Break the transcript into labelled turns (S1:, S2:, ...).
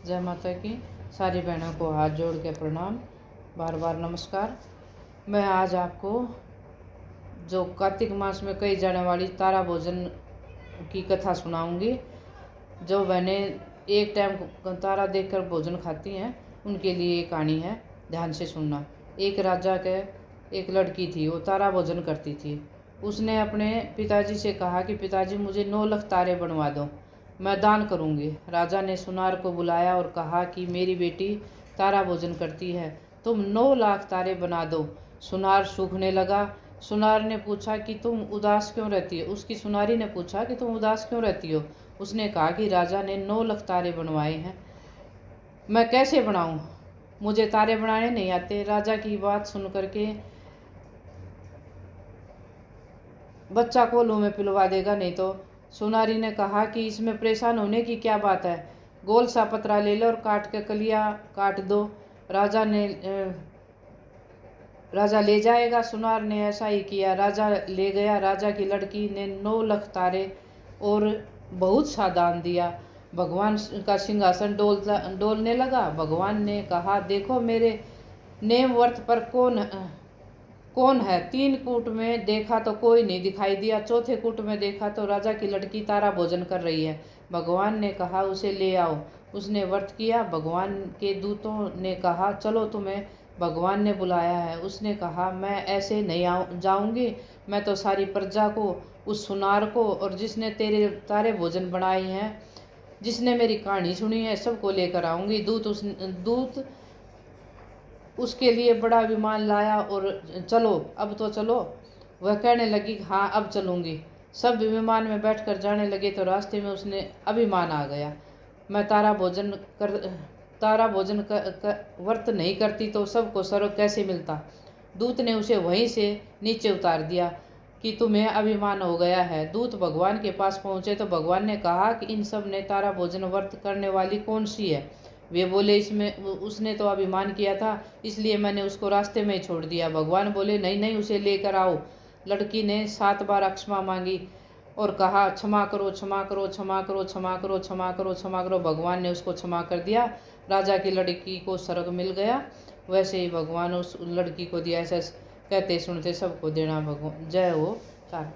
S1: जय माता की। सारी बहनों को हाथ जोड़ के प्रणाम, बार बार नमस्कार। मैं आज आपको जो कार्तिक मास में कही जाने वाली तारा भोजन की कथा सुनाऊंगी। जो बहनें एक टाइम तारा देखकर भोजन खाती हैं उनके लिए ये कहानी है, ध्यान से सुनना। एक राजा के एक लड़की थी, वो तारा भोजन करती थी। उसने अपने पिताजी से कहा कि पिताजी मुझे 9 लाख तारे बनवा दो, मैं दान करूंगी। राजा ने सुनार को बुलाया और कहा कि मेरी बेटी तारा भोजन करती है, तुम 9 लाख तारे बना दो। सुनार सूखने लगा। सुनार ने पूछा कि तुम उदास क्यों रहती हो। उसकी सुनारी ने पूछा कि तुम उदास क्यों रहती हो। उसने कहा कि राजा ने 9 लाख तारे बनवाए हैं, मैं कैसे बनाऊं, मुझे तारे बनाने नहीं आते। राजा की बात सुन करके बच्चा कोल्हू में पिलवा देगा नहीं तो। सुनारी ने कहा कि इसमें परेशान होने की क्या बात है, गोल सा पतरा ले लो और काट के कलियां काट दो, राजा ले जाएगा। सुनार ने ऐसा ही किया, राजा ले गया। राजा की लड़की ने 9 लाख तारे और बहुत सा दान दिया। भगवान का सिंहासन डोलने लगा। भगवान ने कहा, देखो मेरे नेम वर्त पर कौन है। 3 कूट में देखा तो कोई नहीं दिखाई दिया। चौथे कूट में देखा तो राजा की लड़की तारा भोजन कर रही है। भगवान ने कहा, उसे ले आओ। उसने व्रत किया। भगवान के दूतों ने कहा, चलो तुम्हें भगवान ने बुलाया है। उसने कहा, मैं ऐसे नहीं जाऊंगी, मैं तो सारी प्रजा को, उस सुनार को और जिसने तेरे तारे भोजन बनाए हैं, जिसने मेरी कहानी सुनी है, सबको लेकर आऊंगी। दूत उसके लिए बड़ा विमान लाया और चलो, अब तो चलो। वह कहने लगी, हाँ अब चलूँगी। सब विमान में बैठकर जाने लगे तो रास्ते में उसने अभिमान आ गया, मैं तारा भोजन व्रत नहीं करती तो सबको स्वर्ग कैसे मिलता। दूत ने उसे वहीं से नीचे उतार दिया कि तुम्हें अभिमान हो गया है। दूत भगवान के पास पहुँचे तो भगवान ने कहा कि इन सब ने तारा भोजन व्रत करने वाली कौन सी है। वे बोले, इसमें उसने तो अभिमान किया था, इसलिए मैंने उसको रास्ते में ही छोड़ दिया। भगवान बोले, नहीं नहीं, उसे लेकर आओ। लड़की ने 7 बार क्षमा मांगी और कहा, क्षमा करो क्षमा करो क्षमा करो क्षमा करो क्षमा करो क्षमा करो। भगवान ने उसको क्षमा कर दिया। राजा की लड़की को स्वर्ग मिल गया। वैसे ही भगवान उस लड़की को दिया। ऐसा कहते सुनते सबको देना। भगवान जय हो तारा।